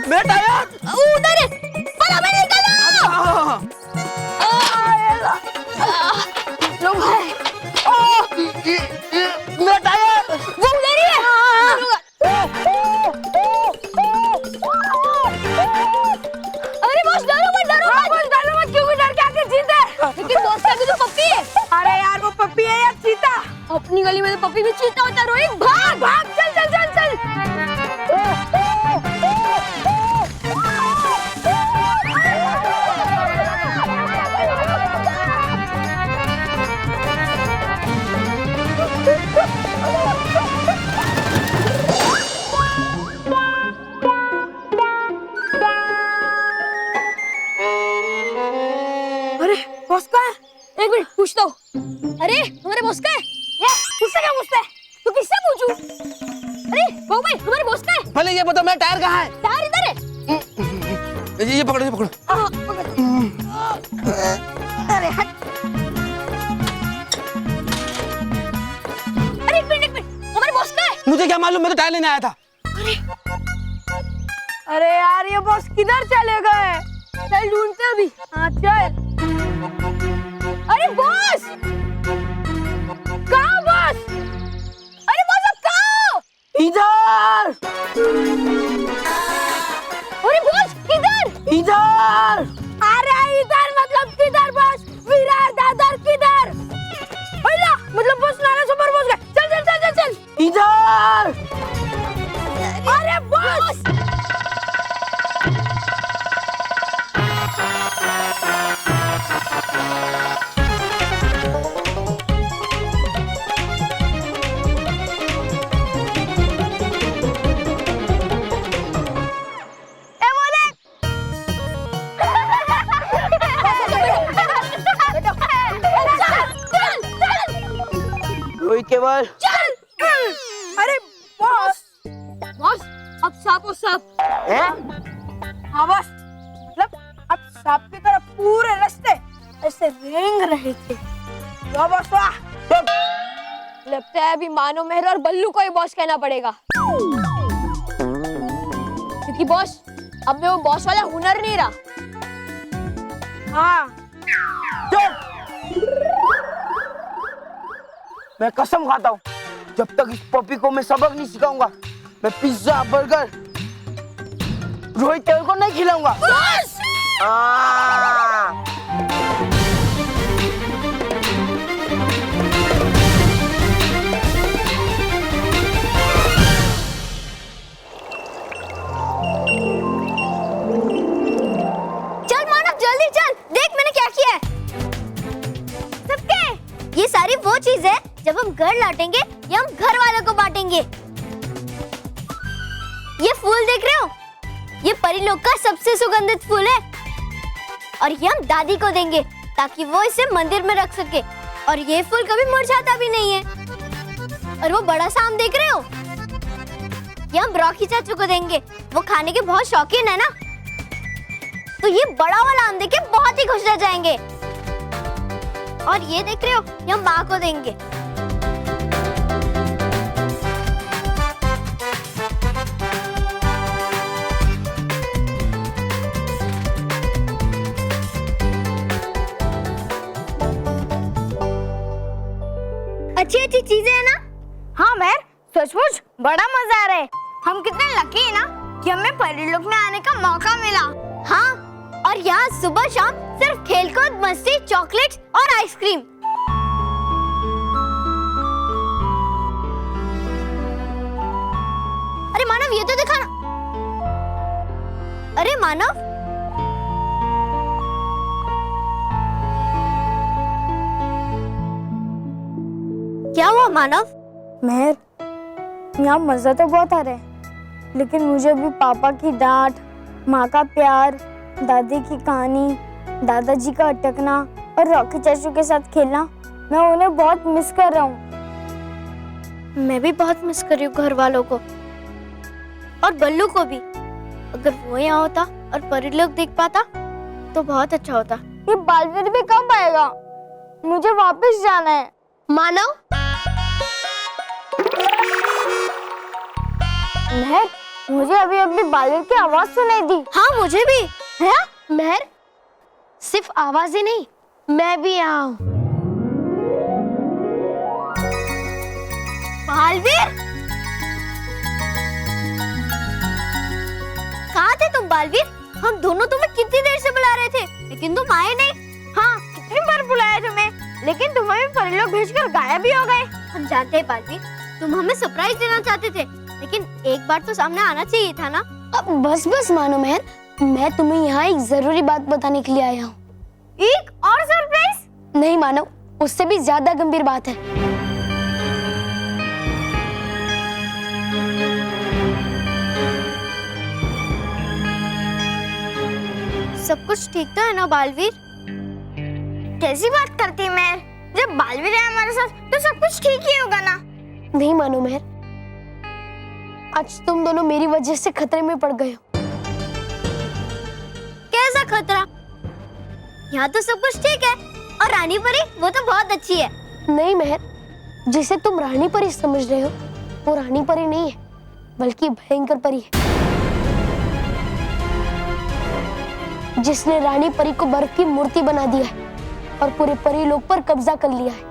मेरा टायर उधर है, फटाफट निकालो। लो भाई, मेरा टायर वो उधर ही है। अरे बॉस डरो मत, क्योंकि डर के आगे जीत है। लेकिन बॉस का भी तो पप्पी है। अरे यार वो पप्पी है या चीता? अपनी गली में तो पप्पी भी चीता होता है। रोहित भाग भाग, चल चल चल चल। अरे बॉस कहाँ है? एक मिनट पूछता हूँ। अरे हमारे बॉस का है? मुझसे क्या पूछता है? तू किससे पूछूं? अरे बाबू भाई, हमारे बॉस का है? पहले ये बताओ मेरा टायर कहाँ है? टायर इधर है। ये पकड़ो, ये पकड़ो। अरे हट। अरे एक मिनट, हमारे बॉस का है? मुझे क्या मालूम, मैं तो टायर लेने आया था। अरे यार ये बॉस किधर चले गए? चल ढूंढते हैं अभी। हाँ चल। अरे बॉस, कहाँ बॉस? अरे बॉस अब कहाँ हो? इधर अरे बॉस किधर? इधर। अरे इधर मतलब किधर बॉस? विराट दादर किधर? भैया मतलब बॉस नाला से ऊपर पहुंच गए। चल चल चल चल चल। इधर। अरे बॉस। रोहित केवल चल। अरे बॉस। बॉस अब सांप हो सांप। हैं? हाँ बॉस, मतलब अब सांप की तरह पूरे रास्ते ऐसे रेंग रहे थे। वाह बॉस वाह। लगता है अभी मानो मेहर और बल्लू को ही बॉस कहना पड़ेगा, क्योंकि बॉस अब में वो बॉस वाला हुनर नहीं रहा। हाँ चल। मैं कसम खाता हूँ, जब तक इस पपी को मैं सबक नहीं सिखाऊंगा, मैं पिज्जा बर्गर रोहित केवल को नहीं खिलाऊंगा। बॉस! चल मानव जल्दी चल, देख मैंने क्या किया है। सबके ये सारी वो चीज है जब हम घर लौटेंगे ये हम घर वालों को बांटेंगे। ये फूल देख रहे हो, ये परी लोग का सबसे सुगंधित फूल है और ये हम दादी को देंगे ताकि वो इसे मंदिर में रख सके। और ये फूल कभी मुरझाता भी नहीं है। और वो बड़ा सा आम देख रहे हो, ये हम रॉकी चाचू को देंगे, वो खाने के बहुत शौकीन है ना। तो ये बड़ा वाला आम देख के बहुत ही खुश रह जाएंगे। और ये देख रहे हो, ये हम माँ को देंगे। अच्छी अच्छी चीजें है ना? हाँ मैर, सचमुच बड़ा मजा आ रहा है। हम कितने लकी है ना कि हमें परिलोक में आने का मौका मिला। हाँ, और यहाँ सुबह शाम सिर्फ खेलकूद, मस्ती, चॉकलेट्स और आइसक्रीम। अरे मानव ये तो दिखा ना। अरे मानव, क्या हुआ मानव? महर, यहाँ मजा तो बहुत आ रहा है, लेकिन मुझे भी पापा की डांट, माँ का प्यार, दादी की कहानी, दादाजी का अटकना और रॉकी चाचू के साथ खेलना, मैं उन्हें बहुत मिस कर रहा हूँ। मैं भी बहुत मिस कर रही हूँ घर वालों को और बल्लू को भी। अगर वो यहाँ होता और परी लोग देख पाता तो बहुत अच्छा होता। ये बालवीर भी कब आएगा? मुझे वापस जाना है। मानव, महर, मुझे अभी अभी बालवीर की आवाज सुनाई दी। हाँ मुझे भी। है मेहर, सिर्फ आवाज ही नहीं, मैं भी यहाँ हूँ। बालवीर, कहाँ थे तुम बालवीर? हम दोनों तुम्हें कितनी देर से बुला रहे थे, लेकिन तुम आए नहीं। हाँ, कितनी बार बुलाया तुम्हें, लेकिन तुम हमें परिलोक भेजकर गायब भी हो गए। हम जानते हैं बालवीर, तुम हमें सरप्राइज देना चाहते थे, लेकिन एक बार तो सामने आना चाहिए था ना। अब बस बस मानो मेहर, मैं तुम्हें यहाँ एक जरूरी बात बताने के लिए आया हूँ। एक और सरप्राइज? नहीं मानो, उससे भी ज्यादा गंभीर बात है। सब कुछ ठीक तो है ना बालवीर? कैसी बात करती है मेहर? जब बालवीर है हमारे साथ तो सब कुछ ठीक ही होगा ना। नहीं मानो मेहर, आज तुम दोनों मेरी वजह से खतरे में पड़ गए हो। कैसा खतरा? यहाँ तो सब कुछ ठीक है, और रानी परी वो तो बहुत अच्छी है। नहीं मेहर, जिसे तुम रानी परी समझ रहे हो वो रानी परी नहीं है, बल्कि भयंकर परी है, जिसने रानी परी को बर्फ की मूर्ति बना दिया है और पूरे परी लोक पर कब्जा कर लिया है।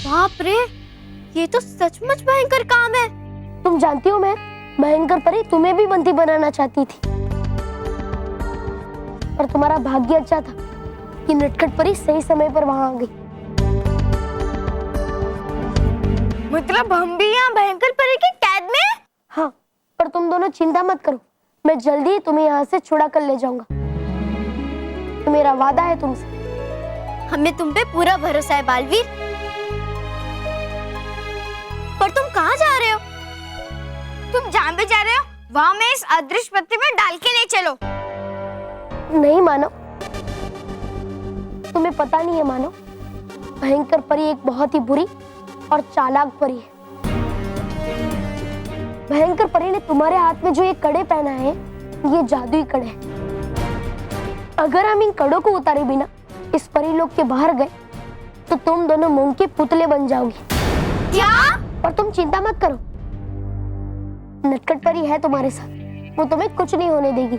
बाप रे, ये तो सचमुच भयंकर काम है। तुम जानती हो मैं भयंकर परी तुम्हें भी बंदी बनाना चाहती थी, पर तुम्हारा भाग्य अच्छा था कि नटखट परी सही समय पर वहां आ गई। मतलब हम भी यहाँ भयंकर परी की कैद में? हाँ, पर तुम दोनों चिंता मत करो, मैं जल्दी ही तुम्हें यहाँ से छुड़ा कर ले जाऊंगा। तो मेरा वादा है तुमसे। हमें तुम पे पूरा भरोसा है बालवीर। पर तुम कहाँ जा रहे हो? तुम जहाँ भी जा रहे हो वहाँ मैं इस अदृश्य पत्ती में डाल के ले चलो। नहीं मानो, तुम्हें पता नहीं है मानो, भयंकर परी एक बहुत ही बुरी और चालाक परी है। भयंकर परी ने तुम्हारे हाथ में जो ये कड़े पहना है, ये जादुई कड़े हैं। अगर हम इन कड़ों को उतारे बिना इस परी लोक के बाहर गए तो तुम दोनों मूंग के पुतले बन जाओगी। क्या? और तुम चिंता मत करो, नटखट परी है तुम्हारे साथ, वो तुम्हें कुछ नहीं होने देगी।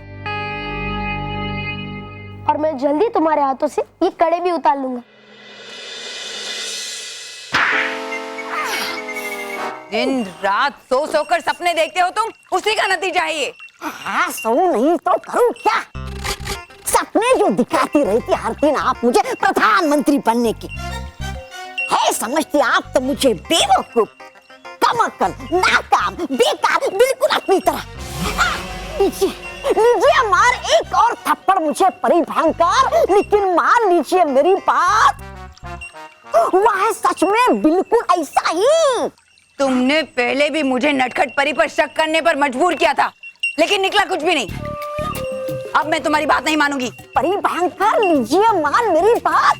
और मैं जल्दी तुम्हारे हाथों से ये कड़े भी उतार लूंगा। दिन रात सो सोकर सपने देखते हो तुम, उसी का नतीजा है ये। हाँ, सो नहीं तो करूं क्या? सपने जो दिखाती रहती हर दिन आप मुझे प्रधानमंत्री बनने की है समझती आप तो मुझे बेवकूफ, कमअक्ल, नाकाम, बेकार, बिल्कुल अपनी तरह। लीजिए मार एक और थप्पड़ मुझे परी भयंकर, लेकिन मान लीजिए मेरी बात, वह है सच में बिल्कुल ऐसा ही। तुमने पहले भी मुझे नटखट परी पर शक करने पर मजबूर किया था, लेकिन निकला कुछ भी नहीं। अब मैं तुम्हारी बात नहीं मानूंगी। परी भयंकर, लीजिए मान मेरी बात,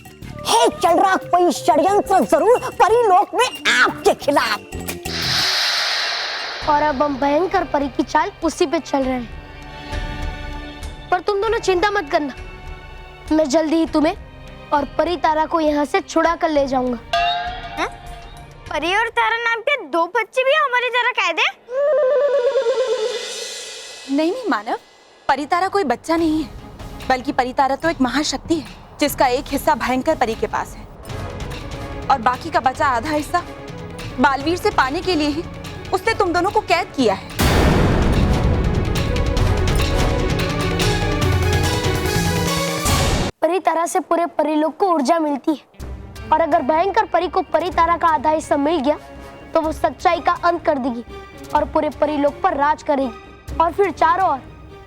है चल रहा कोई षड्यंत्र जरूर परी लोक में आपके खिलाफ। और अब हम भयंकर परी की चाल उसी पे चल रहे हैं। पर तुम दोनों चिंता मत करना, मैं जल्दी ही तुम्हें और परी तारा को यहाँ से छुड़ा कर ले जाऊंगा। परी और तारा नाम के दो बच्चे भी हमारी तरह कैद हैं? नहीं नहीं मानव, परितारा कोई बच्चा नहीं है, बल्कि परितारा तो एक महाशक्ति है, जिसका एक हिस्सा भयंकर परी के पास है और बाकी का बचा आधा हिस्सा बालवीर से पाने के लिए ही उसने तुम दोनों को कैद किया है। परी तारा से पूरे परी लोक को ऊर्जा मिलती है, और अगर भयंकर परी को परी तारा का आधा हिस्सा मिल गया तो वो सच्चाई का अंत कर देगी और पूरे परी लोक पर राज करेगी, और फिर चारों ओर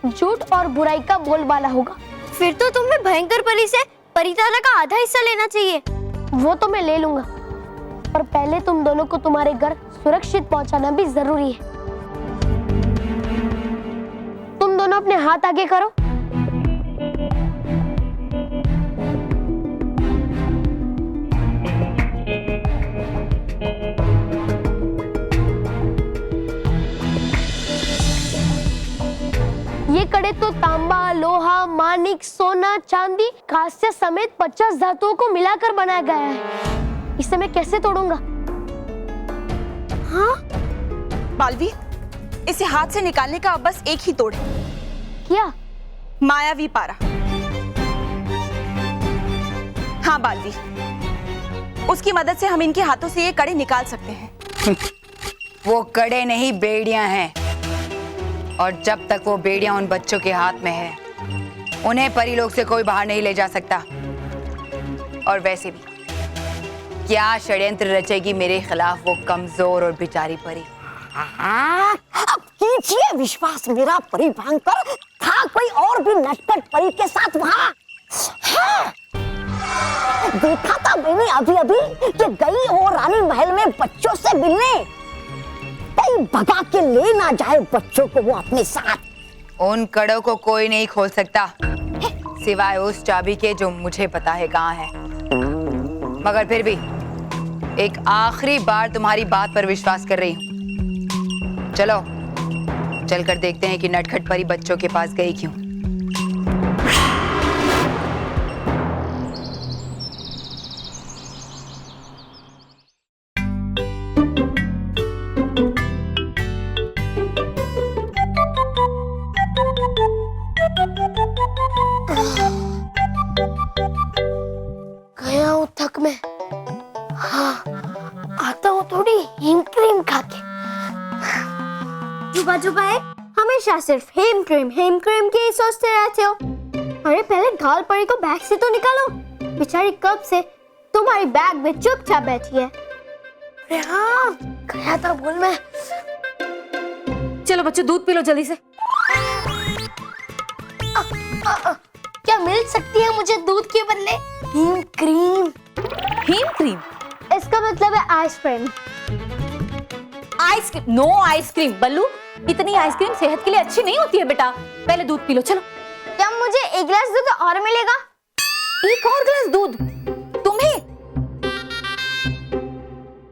झूठ और बुराई का बोलबाला होगा। फिर तो तुम्हें भयंकर परी से परितारा का आधा हिस्सा लेना चाहिए। वो तो मैं ले लूंगा, पर पहले तुम दोनों को तुम्हारे घर सुरक्षित पहुंचाना भी जरूरी है। तुम दोनों अपने हाथ आगे करो। ये कड़े तो तांबा, लोहा, मानिक, सोना, चांदी, कांस्य समेत 50 धातुओं को मिलाकर बनाया गया है। इसे मैं कैसे तोड़ूंगा? हाँ बालवीर, इसे हाथ से निकालने का अब बस एक ही तोड़ है। क्या? मायावी पारा। हाँ बालवीर, उसकी मदद से हम इनके हाथों से ये कड़े निकाल सकते हैं। वो कड़े नहीं, बेड़ियां हैं। और जब तक वो बेड़ियां उन बच्चों के हाथ में है, उन्हें परीलोक से कोई बाहर नहीं ले जा सकता। और वैसे भी क्या षड्यंत्र रचेगी मेरे खिलाफ वो कमजोर और बेचारी परी? अब कीजिए विश्वास मेरा परी भयंकर, था कोई और भी नटखट परी के साथ वहाँ? हाँ। देखा था मैंने अभी अभी कि गई हो रानी महल में बच्चों से मिलने, कहीं भगा के ले ना जाए बच्चों को वो अपने साथ। उन कड़ों को कोई नहीं खोल सकता सिवाय उस चाबी के जो मुझे पता है कहाँ है। मगर फिर भी एक आखिरी बार तुम्हारी बात पर विश्वास कर रही हूँ। चलो चलकर देखते हैं कि नटखट परी बच्चों के पास गई क्यों। गया हूँ थक में। हाँ, आता हूँ थोड़ी हिम क्रीम खा के। जुबा जुबा है, हमेशा सिर्फ हेम क्रीम की ही सोचते रहते हो। अरे पहले घाल परी को बैग से तो निकालो, बेचारी कब से तुम्हारी बैग में चुपचाप बैठी है। अरे हाँ, गया था भूल में। चलो बच्चों, दूध पी लो जल्दी से। क्या मिल सकती है मुझे दूध के बदले? Him cream. Him cream? इसका मतलब है आइसक्रीम। आइसक्रीम? नो आइसक्रीम बल्लू, इतनी आइसक्रीम सेहत के लिए अच्छी नहीं होती है बेटा। पहले दूध पी लो। चलो। क्या मुझे एक गिलास दूध और मिलेगा? एक और गिलास दूध तुम्हें?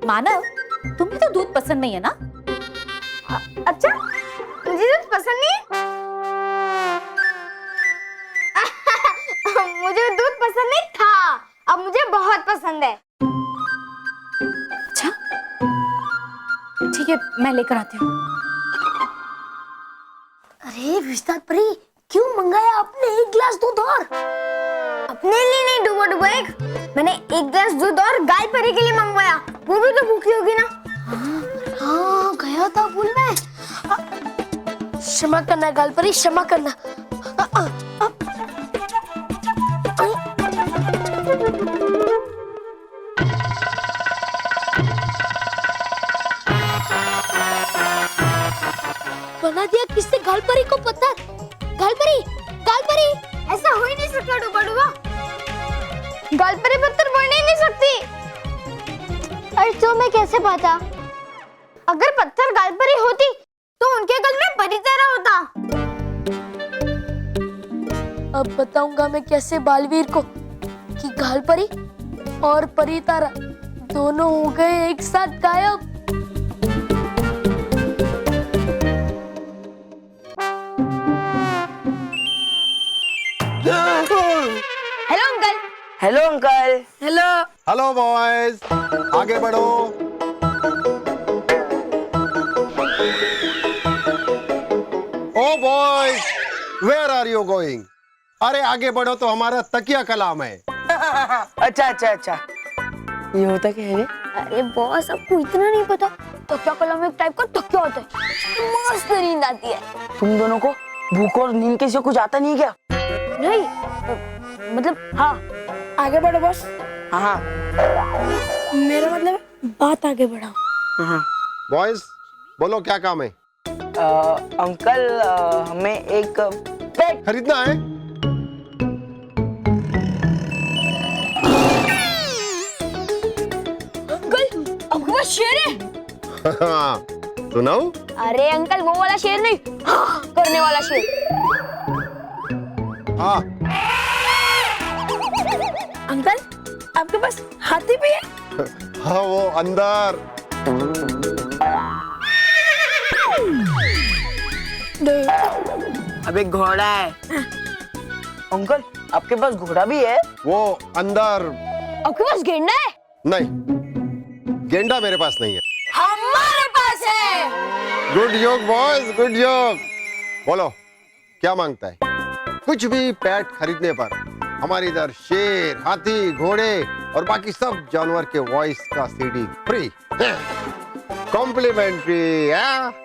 मानव, तुम्हें तो दूध पसंद नहीं है ना? अच्छा, मुझे दूध पसंद नहीं। मुझे दूध पसंद नहीं था, अब मुझे बहुत पसंद है। अच्छा ठीक है, मैं लेकर आती हूँ। अरे विस्तार परी, क्यों मंगाया आपने एक गिलास दूध और? अपने लिए नहीं डुबो डुबो एक, मैंने एक गिलास दूध और गाय परी के लिए मंगवाया। वो भी तो भूखी होगी ना। हाँ, गया था भूल में। क्षमा करना गाल परी, क्षमा करना। बना दिया किसने गाल परी को पत्थर? गाल परी, ऐसा हो ही नहीं सकता डुबो डुबो। गाल परी पत्थर बन ही नहीं सकती। अरे तो मैं कैसे पता? अगर पत्थर गाल परी होती तो उनके गल में परी तरह होता। अब बताऊंगा मैं कैसे बालवीर को कि गाल परी और परी तारा दोनों हो गए एक साथ गायब। Hello uncle. Hello uncle. Hello. Hello boys, आगे बढ़ो। Oh boys, where are you going? अरे आगे बढ़ो तो हमारा तकिया कलाम है। अच्छा, ये होता क्या है? अरे बॉस, आपको इतना नहीं पता? तकिया कलम एक टाइप का तकिया होता है, मस्त नींद आती है। तुम दोनों को भूख और नींद के से कुछ आता नहीं है क्या? नहीं, मतलब हाँ। आगे बढ़ो बॉस। हाँ। मेरा मतलब बात आगे बढ़ाओ। हाँ। बॉयज बोलो क्या काम है? अंकल हमें एक पेट खरीदना है? आपके पास शेर है? सुनाओ। अरे अंकल वो वाला शेर नहीं, करने वाला शेर। हाँ अंकल आपके पास हाथी भी है? हाँ, वो अंदर। अब एक घोड़ा है। अंकल आपके पास घोड़ा भी है? वो अंदर। आपके पास गेंडा है? नहीं, गेंडा मेरे पास नहीं है। हमारे पास है। गुड योग बॉयज, गुड योग। बोलो क्या मांगता है? कुछ भी पेट खरीदने पर हमारे इधर शेर, हाथी, घोड़े और बाकी सब जानवर के वॉइस का सीडी फ्री, कॉम्प्लीमेंट्री।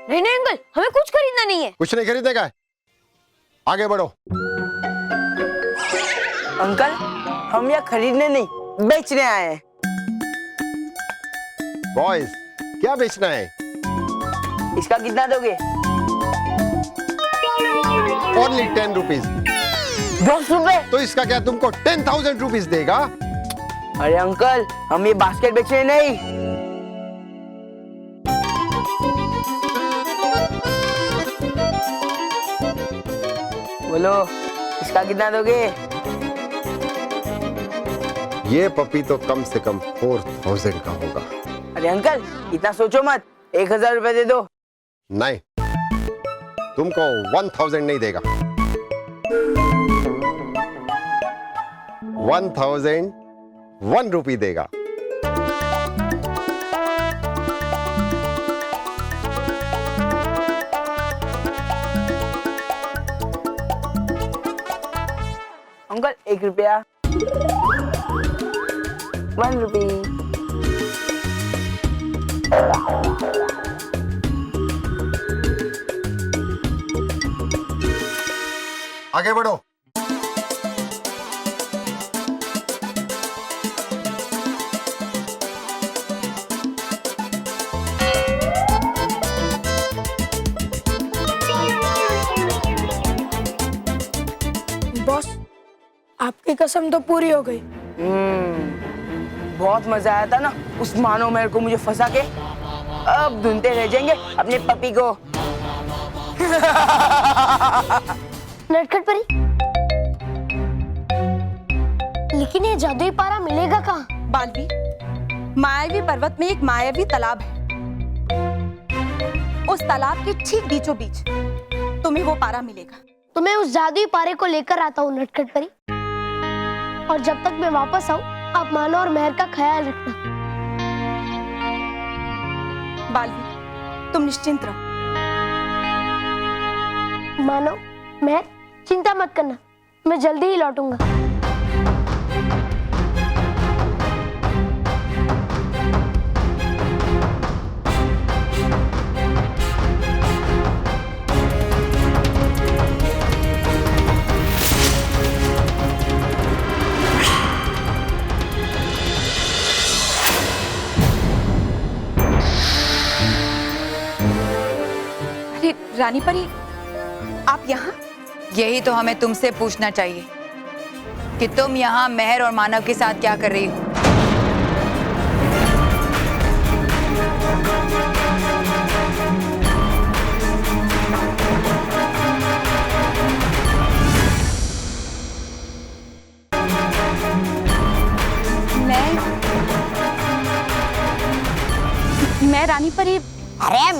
नहीं नहीं अंकल, हमें कुछ खरीदना नहीं है। कुछ नहीं खरीदेगा? आगे बढ़ो। अंकल हम यहाँ खरीदने नहीं, बेचने आए हैं। बॉयज क्या बेचना है? इसका कितना दोगे? Only 10 rupees. 10 रुपए? तो इसका क्या तुमको 10,000 रुपीज देगा? अरे अंकल हम ये बास्केट बेचने नहीं। बोलो इसका कितना दोगे? ये पपी तो कम से कम 4,000 का होगा। अरे अंकल इतना सोचो मत, 1,000 रुपए दे दो। नहीं, तुमको 1,000 नहीं देगा। 1,001 रुपी देगा। अंकल 1 रुपया। 1 रुपी। आगे बढ़ो। बॉस आपकी कसम तो पूरी हो गई। बहुत मजा आया था ना उस मानो मेरे को मुझे फंसा के। अब ढूंढते रह जाएंगे अपने पपी को। नटखट परी, लेकिन ये जादुई पारा मिलेगा कहाँ? बालवी, मायावी पर्वत में एक मायावी तालाब है। उस तालाब के ठीक बीचों बीच तुम्हें वो पारा मिलेगा। तो मैं उस जादुई पारे को लेकर आता हूँ नटखट परी, और जब तक मैं वापस आऊँ आप मानो और मेहर का ख्याल रखना। बालवी, तुम निश्चिंत रहो। मानो मेहर, चिंता मत करना, मैं जल्दी ही लौटूंगा। अरे रानी परी, आप यहाँ? यही तो हमें तुमसे पूछना चाहिए कि तुम यहाँ मेहर और मानव के साथ क्या कर रही हो। मैं रानी परी। अरे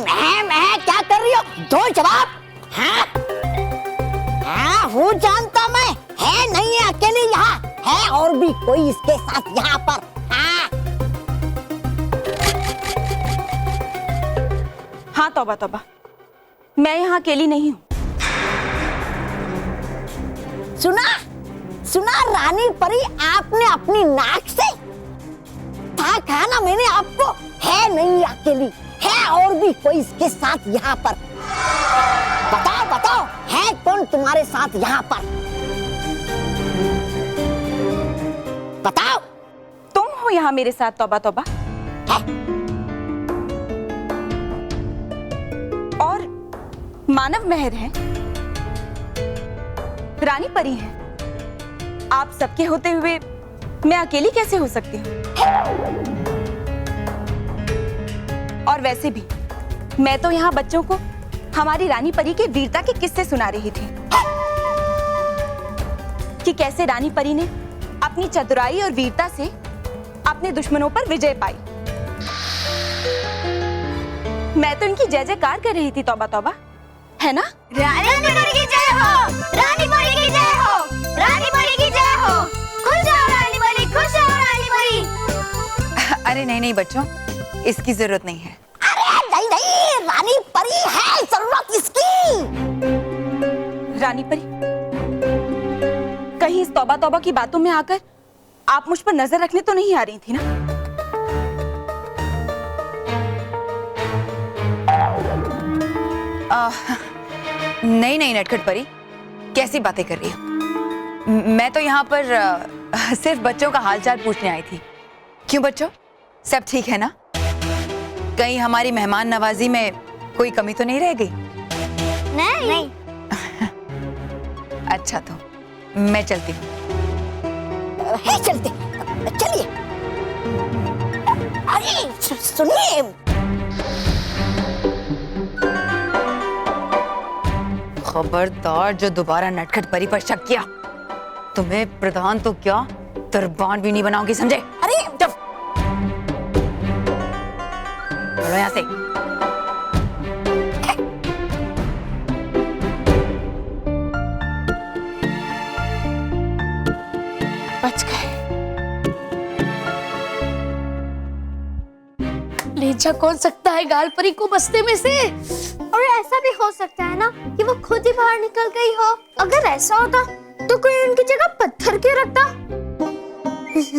मैं क्या कर रही हो? दो जवाब। हाँ हाँ, हूँ जानता मैं, है नहीं है अकेले यहाँ, है और भी कोई इसके साथ यहाँ पर? हाँ हाँ, तौबा तौबा, मैं यहाँ अकेली नहीं हूँ। सुना सुना रानी परी, आपने अपनी नाक से कहा ना मैंने आपको, है नहीं अकेली, है और भी कोई इसके साथ यहाँ पर। बताओ बताओ, है कौन तुम्हारे साथ यहाँ पर? बताओ। तुम हो यहाँ मेरे साथ, तौबा तौबा। है? मानव मेहर हैं, रानी परी हैं। आप सबके होते हुए मैं अकेली कैसे हो सकती हूँ? और वैसे भी मैं तो यहाँ बच्चों को हमारी रानी परी के वीरता के किस्से सुना रही थी कि कैसे रानी परी ने अपनी चतुराई और वीरता से अपने दुश्मनों पर विजय पाई। मैं तो इनकी जय जयकार कर रही थी, तौबा तौबा, है ना? रानी परी की जय हो, रानी परी की जय हो, रानी परी की जय हो। खुश हो रानी परी, खुश हो रानी परी। अरे नहीं नहीं बच्चों, इसकी जरूरत नहीं है। अरे नहीं नहीं, रानी परी है, जरूरत इसकी। रानी परी, कहीं इस तौबा तौबा की बातों में आकर आप मुझ पर नजर रखने तो नहीं आ रही थी ना? नहीं नहीं नटखट परी, कैसी बातें कर रही हो? मैं तो यहाँ पर सिर्फ बच्चों का हालचाल पूछने आई थी। क्यों बच्चों, सब ठीक है ना? कहीं हमारी मेहमान नवाजी में कोई कमी तो नहीं रह गई? नहीं। अच्छा तो मैं चलती हूँ। है चलते, चलिए। अरे सुनिए, खबरदार जो दोबारा नटखट परी पर शक किया, तुम्हें प्रधान तो क्या दरबान भी नहीं बनाऊंगी, समझे? अरे चुप, चलो यहाँ से। बच गए। ले जा कौन सकता है गाल परी को बस्ते में से? और ऐसा भी हो सकता है ना कि वो खुद ही बाहर निकल गई हो। अगर ऐसा होता तो कोई उनकी जगह पत्थर क्यों रखता?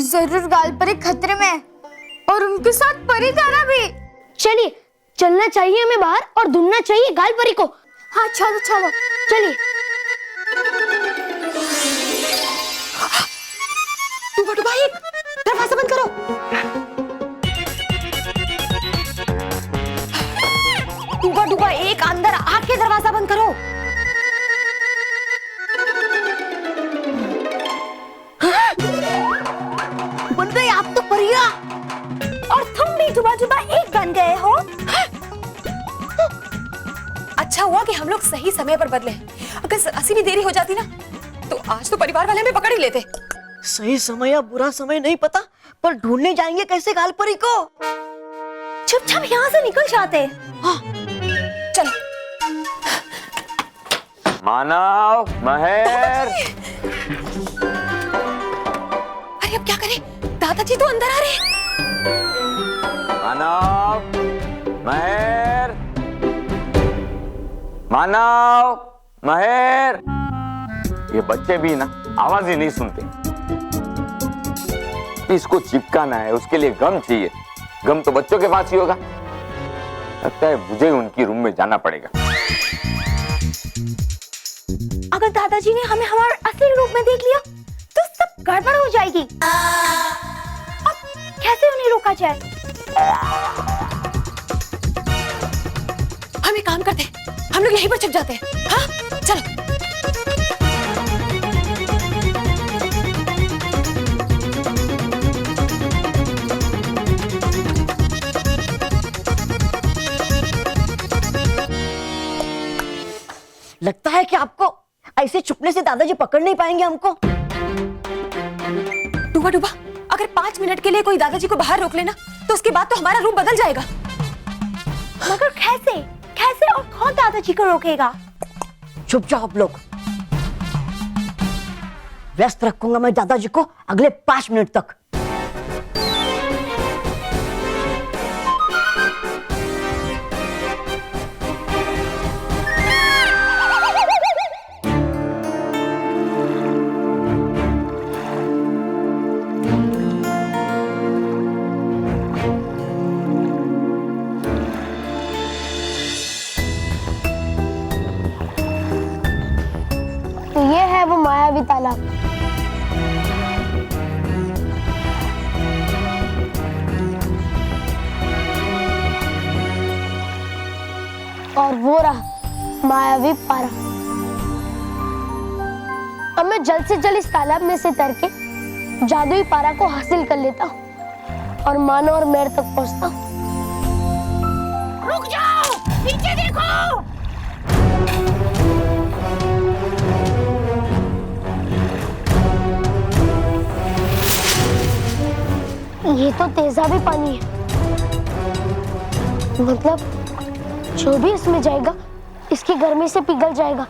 जरूर गाल परी खतरे में है और उनके साथ परितारा भी। चलिए, चलना चाहिए हमें बाहर और ढूंढना चाहिए गाल परी को। हाँ चलो चलो चलिए। भाई दरवाजा बंद करो। डूबा डूबा एक अंदर आके दरवाजा बंद करो। बन गए आप तो परिया, और तुम भी डुबा डुबा एक बन गए हो। अच्छा हुआ कि हम लोग सही समय पर बदले। अगर जरा सी भी देरी हो जाती ना तो आज तो परिवार वाले हमें पकड़ ही लेते। सही समय या बुरा समय नहीं पता, पर ढूंढने जाएंगे कैसे गाल परी को? चुपचाप यहाँ से निकल जाते। हाँ, चलो। मानव, महेर। अरे अब क्या करें? दादाजी तो अंदर आ रहे हैं। मानव, महेर, मानव, महेर। ये बच्चे भी ना आवाज ही नहीं सुनते। इसको चिपकाना है, उसके लिए गम चाहिए। गम तो बच्चों के पास ही होगा। लगता है मुझे उनकी रूम में जाना पड़ेगा। अगर दादाजी ने हमें हमारे असली रूप में देख लिया तो सब गड़बड़ हो जाएगी। अब कैसे उन्हें रोका जाए? हम एक काम करते हैं, हम लोग यहीं पर छिप जाते हैं। हाँ, चलो। लगता है कि आपको ऐसे छुपने से दादाजी पकड़ नहीं पाएंगे हमको। डूबा डूबा, अगर 5 मिनट के लिए कोई दादाजी को बाहर रोक लेना तो उसके बाद तो हमारा रूप बदल जाएगा। मगर कैसे? कैसे और कौन दादाजी को रोकेगा? चुप जाओ आप लोग। व्यस्त रखूंगा मैं दादाजी को अगले 5 मिनट तक। तो ये है वो मायावी तालाब। और वो रहा मायावी पारा। अब मैं जल्द से जल्द इस तालाब में से तर के जादुई पारा को हासिल कर लेता हूँ और मानो और मेर तक पहुँचता हूँ। रुक जाओ, पीछे देखो। ये तो तेजाबी पानी है, मतलब जो भी इसमें जाएगा इसकी गर्मी से पिघल जाएगा।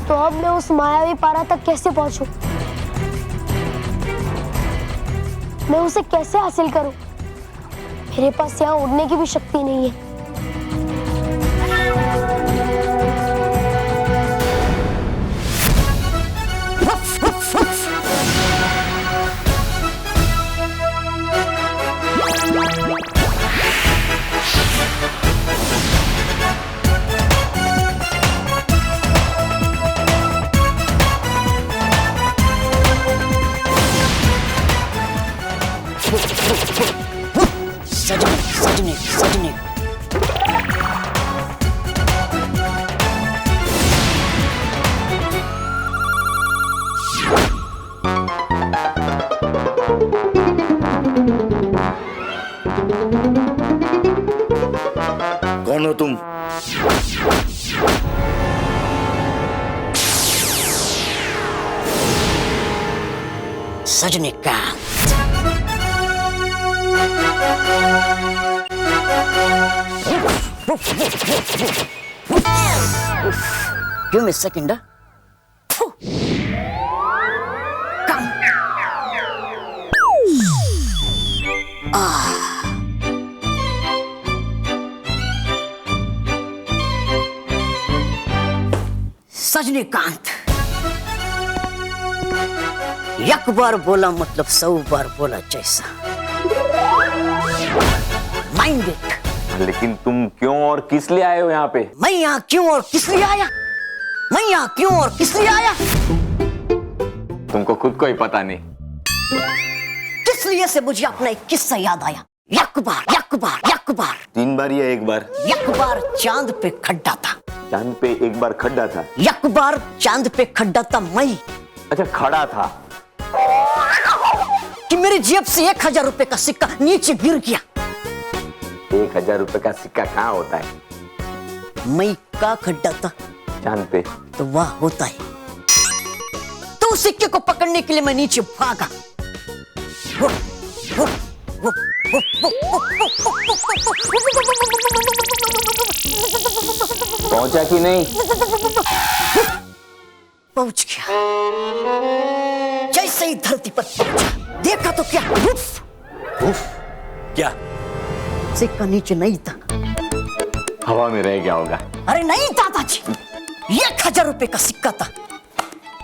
तो अब मैं उस मायावी पारा तक कैसे पहुंचूं? मैं उसे कैसे हासिल करूं? मेरे पास यहाँ उड़ने की भी शक्ति नहीं है। सजने, सजने। कौन हो तुम? सजने का Give me a second. Come. सजनीकांत, एक बार बोला मतलब 100 बार बोला जैसा। Mind it. लेकिन तुम क्यों और किस लिए आए हो यहाँ पे? मैं यहाँ क्यों और किस लिए आया? मैं यहाँ क्यों और किस लिए आया? तुमको खुद को ही पता नहीं। किस लिए से मुझे अपना एक किस्सा याद आया। एक बार 3 बार या 1 बार? एक बार चांद पे खड्डा था। चांद पे 1 बार खड्डा था? एक बार चांद पे खड्डा था मैं। अच्छा, खड़ा था कि मेरी जेब से 1000 रुपए का सिक्का नीचे गिर गया। 1000 रुपए का सिक्का कहाँ होता है? मैं का खड्डा था चांद पे तो वह होता है। तो उस सिक्के को पकड़ने के लिए मैं नीचे भागा। पहुंचा कि नहीं? पहुंच गया। जैसे ही धरती पर पहुंचा देखा तो क्या, उफ, क्या? सिक्का नीचे नहीं था, हवा में रह गया होगा। अरे नहीं दादाजी, 1000 रुपए का सिक्का था।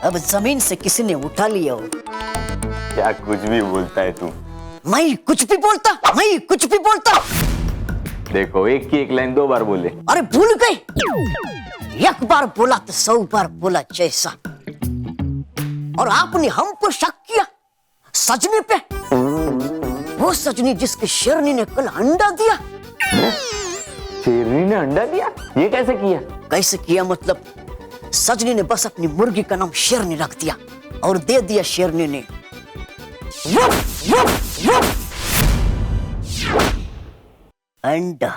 अब जमीन से किसी ने उठा लिया हो। क्या कुछ भी बोलता है तू? मैं कुछ भी बोलता। देखो, एक की एक लाइन 2 बार बोले। अरे भूल गए। एक बार बोला तो 100 बार बोला जैसा। और आपने हम पर शक किया सजनी पे। वो सजनी जिसके शेरनी ने कल अंडा दिया। शेरनी ने अंडा दिया? ये कैसे किया? कैसे किया मतलब, सजनी ने बस अपनी मुर्गी का नाम शेरनी रख दिया और दे दिया शेरनी ने वुफ, वुफ, वुफ। अंडा।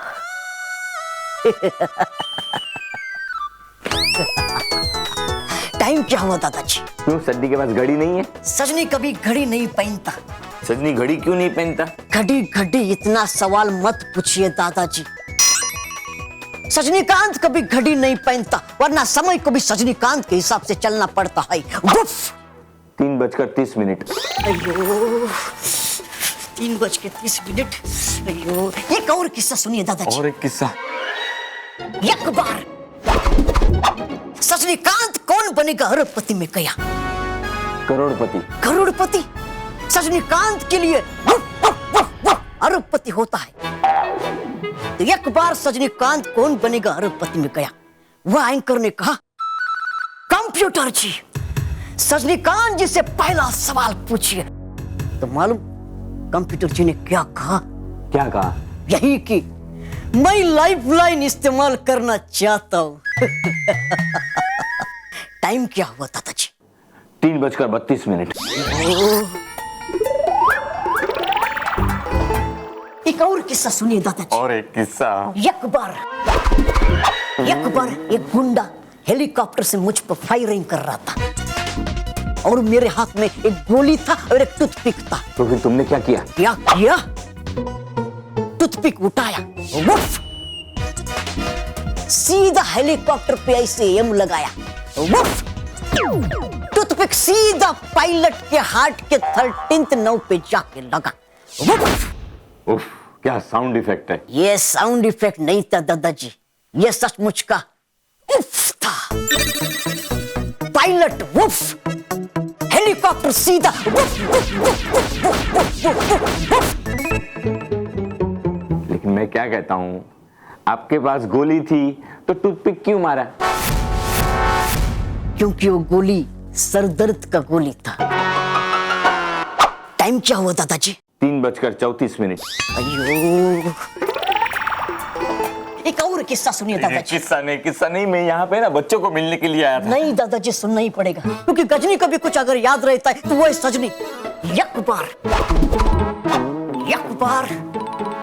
टाइम क्या हुआ दादाजी? क्यों, सजनी के पास घड़ी नहीं है? सजनी कभी घड़ी नहीं पहनता। सजनी घड़ी क्यों नहीं पहनता? घड़ी इतना सवाल मत पूछिए दादाजी। सजनीकांत कभी घड़ी नहीं पहनता, वरना समय को भी सजनीकांत के हिसाब से चलना पड़ता है। 3:30। अयो, 3:30। अयो, एक और किस्सा सुनिए दादाजी। और एक किस्सा? एक बार सजनीकांत कौन बनेगा अरबपति में गया। करोड़पति सजनीकांत के लिए अरबपति होता है। तो एक बार सजनीकांत कौन बनेगा अरबपति में गया। वह एंकर ने कहा, कंप्यूटर जी सजनीकांत जी से पहला सवाल पूछिए। तो मालूम कंप्यूटर जी ने क्या कहा? क्या कहा? यही कि मैं लाइफलाइन इस्तेमाल करना चाहता हूँ। टाइम क्या हुआ दादाजी? 3:32। एक और किस्सा सुनिए दादाजी। और एक किस्सा। एक बार एक गुंडा हेलीकॉप्टर से मुझ पर फायरिंग कर रहा था और मेरे हाथ में एक गोली था और एक टूथपिक था। तो फिर तुमने क्या किया? क्या किया? टूथपिक उठाया, वुफ, सीधा हेलीकॉप्टर पे ऐसे एम लगाया, वुफ, टूथपिक सीधा पायलट के हार्ट के 13th नर्व पे जाके लगा, वुफ। उफ, क्या साउंड इफेक्ट है। ये साउंड इफेक्ट नहीं था दादाजी, ये सचमुच का उफ था। पायलट वुफ, हेलीकॉप्टर सीधा woof, woof, woof, woof, woof, woof, woof, woof. लेकिन मैं क्या कहता हूँ, आपके पास गोली थी तो टूथपिक क्यों मारा? क्योंकि वो गोली सरदर्द का गोली था। टाइम क्या हुआ दादाजी? 3:34। अयो, एक और किस्सा सुनिए दादाजी। किस्सा नहीं, मैं यहाँ पे ना बच्चों को मिलने के लिए आया था। नहीं दादाजी, सुनना ही पड़ेगा क्योंकि गजनी का भी कुछ अगर याद रहता है तो वो है सजनी।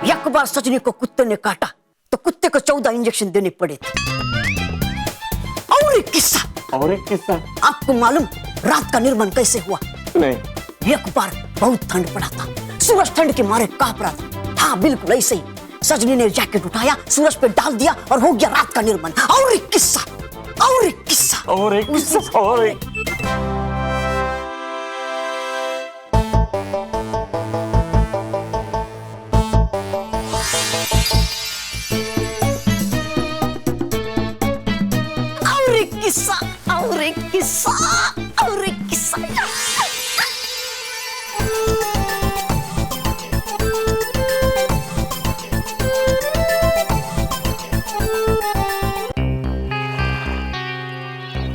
एक बार सजनी को कुत्ते ने काटा तो कुत्ते को 14 इंजेक्शन देने पड़े थे। और एक किस्सा आपको मालूम रात का निर्माण कैसे हुआ? नहीं। एक बार बहुत ठंड पड़ा था, सूरज ठंड के मारे कांप रहा था। हाँ बिल्कुल ऐसे ही सजनी ने जैकेट उठाया, सूरज पे डाल दिया और हो गया रात का निर्माण। और एक किस्सा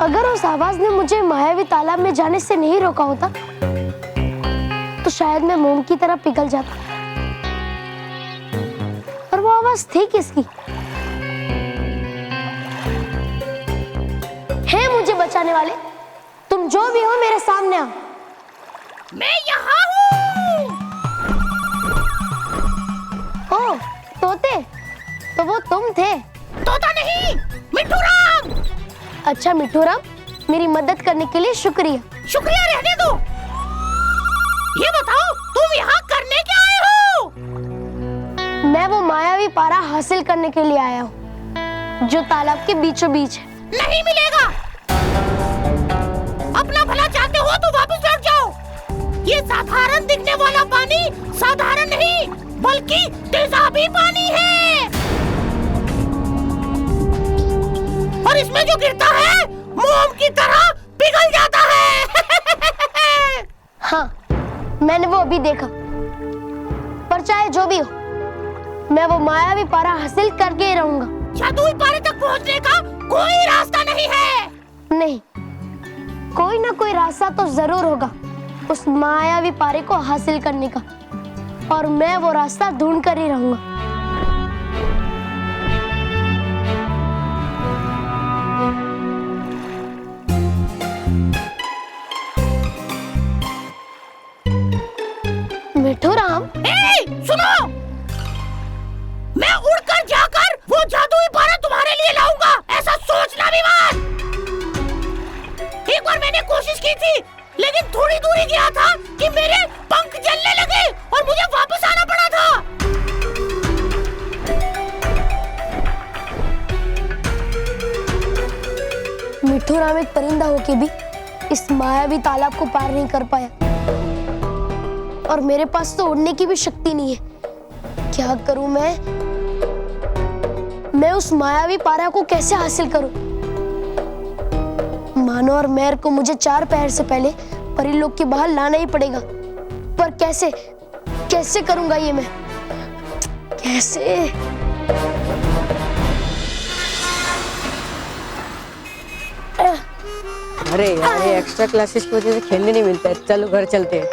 अगर उस आवाज ने मुझे मायावी तालाब में जाने से नहीं रोका होता तो शायद मैं मोम की तरह पिघल जाता। और वो आवाज थी किसकी? हे मुझे बचाने वाले, तुम जो भी हो मेरे सामने आओ। मैं यहाँ हूँ। ओ तोते, तो वो तुम थे? तोता नहीं, मिट्टू राम। अच्छा मिट्टू राम, मेरी मदद करने के लिए शुक्रिया। शुक्रिया रहने दो। ये बताओ तुम यहाँ करने क्या आए हो? मैं वो मायावी पारा हासिल करने के लिए आया हूँ जो तालाब के बीचों बीच है। नहीं मिलेगा। अपना भला चाहते हो तो वापस लौट जाओ। ये साधारण दिखने वाला पानी साधारण नहीं बल्कि तेजाबी पानी है और इसमें जो गिरता है मोम की तरह पिघल जाता है। हाँ, मैंने वो अभी देखा। पर चाहे जो भी हो, मैं वो मायावी पारा हासिल करके ही रहूंगा। जादुई पारे तक पहुंचने का कोई रास्ता नहीं है। नहीं, कोई ना कोई रास्ता तो जरूर होगा उस मायावी पारे को हासिल करने का, और मैं वो रास्ता ढूंढ कर ही रहूंगा। मिट्टू राम, सुनो, मैं उड़कर जाकर वो जादुई पारा तुम्हारे लिए लाऊंगा, ऐसा सोचना भी मत। एक बार मैंने कोशिश की थी लेकिन थोड़ी दूरी गया था कि मेरे पंख जलने लगे और मुझे वापस आना पड़ा था। मिट्टू राम एक परिंदा होके भी इस मायावी तालाब को पार नहीं कर पाया, और मेरे पास तो उड़ने की भी शक्ति नहीं है। क्या करूं मैं उस मायावी पारा को कैसे हासिल करूं? मानो और मेहर को मुझे 4 पहर से पहले परीलोक के बाहर लाना ही पड़ेगा। पर कैसे करूंगा ये मैं? कैसे? अरे यार, ये एक्स्ट्रा क्लासेस की वजह से खेलने नहीं मिलता है। चलो घर चलते हैं।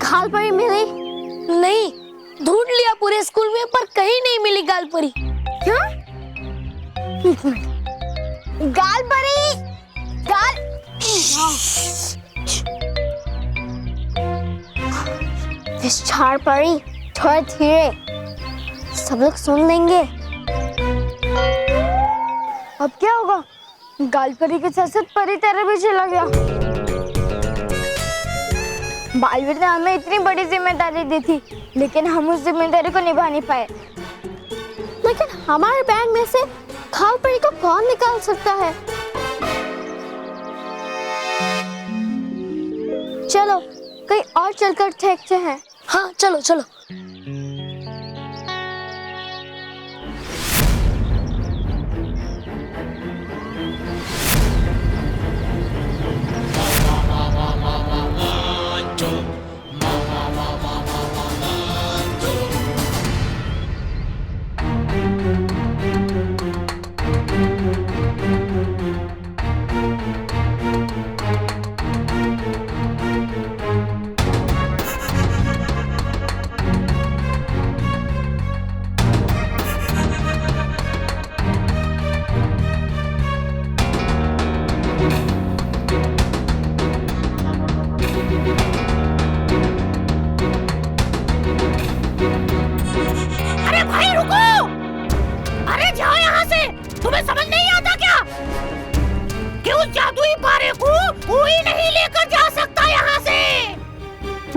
गाल परी मिली? नहीं, ढूंढ लिया पूरे स्कूल में पर कहीं नहीं मिली गाल परी। क्या? एक मिनट। गाल परी, गाल झाड़ परी, थोड़ा धीरे, सब लोग सुन लेंगे। अब क्या होगा? गाल परी के साथ साथ परी तेरे भी चला गया। बालवीर ने हमें इतनी बड़ी जिम्मेदारी दी थी, लेकिन हम उस जिम्मेदारी को निभा नहीं पाए। लेकिन हमारे बैग में से गाल परी को कौन निकाल सकता है? चलो कहीं और चलकर देखते हैं। हाँ चलो चलो।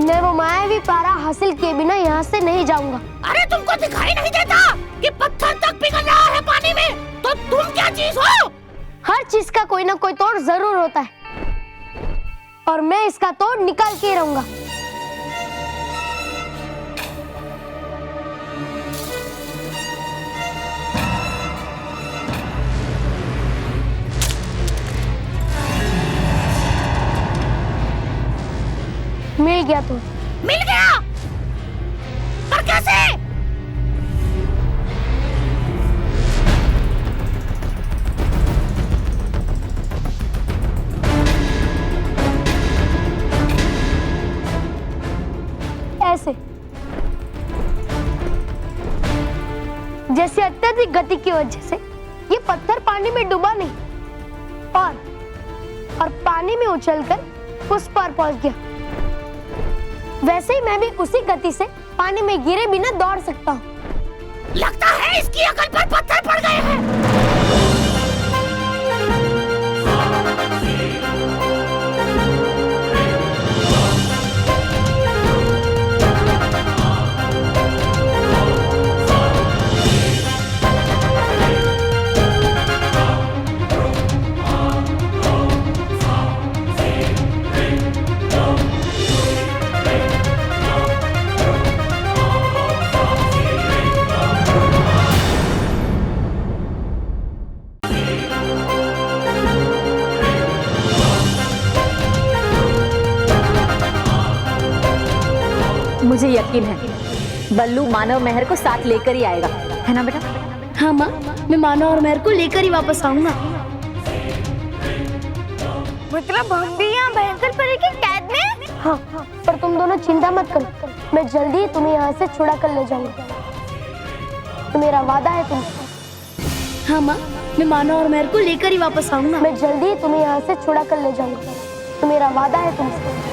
मैं वो मायावी पारा हासिल किए बिना यहाँ से नहीं जाऊंगा। अरे तुमको दिखाई नहीं देता कि पत्थर तक पिघल रहा है पानी में? तो तुम क्या चीज हो? हर चीज का कोई ना कोई तोड़ जरूर होता है, और मैं इसका तोड़ निकाल के रहूंगा। मिल गया तो मिल गया, पर कैसे? ऐसे, जैसे अत्यधिक गति की वजह से ये पत्थर पानी में डूबा नहीं और पानी में उछलकर उस पार पहुंच गया, वैसे ही मैं भी उसी गति से पानी में गिरे बिना दौड़ सकता हूँ। लगता है इसकी अकल पर पत्थर पड़ गए हैं। मुझे यकीन है बल्लू मानव मेहर को साथ लेकर ही आएगा, है ना बेटा? हाँ माँ, मैं मानव और मेहर को लेकर ही वापस आऊंगा। मतलब हम भी यहाँ भयंकर परी की कैद में? हाँ, पर तुम दोनों चिंता मत करो, मैं जल्दी ही तुम्हें यहाँ से छुड़ा कर ले जाऊंगा। तो मेरा वादा है तुमसे। हाँ माँ, मैं मानव और मेहर को लेकर ही वापस आऊंगा। मैं जल्दी ही तुम्हें यहाँ से छुड़ा कर ले जाऊंगा। तो मेरा वादा है तुमसे।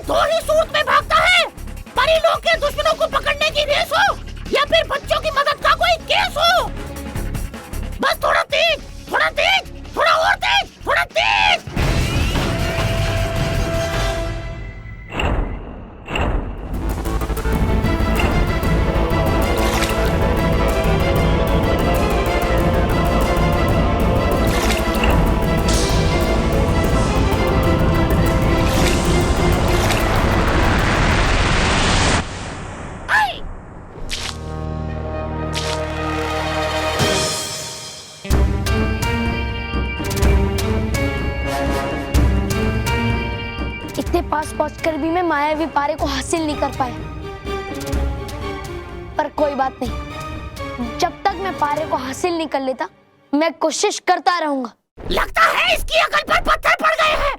दो ही सूरत में भागता है, परी लोग के दुश्मनों को पकड़ने की रेस हो या फिर बच्चों की मदद का कोई केस हो। बस थोड़ा तेज, थोड़ा तेज, थोड़ा और तेज, थोड़ा तेज। इतने पास पहुंचकर भी मैं मायावी पारे को हासिल नहीं कर पाया। पर कोई बात नहीं, जब तक मैं पारे को हासिल नहीं कर लेता मैं कोशिश करता रहूंगा। लगता है इसकी अकल पर पत्थर पड़ गए हैं।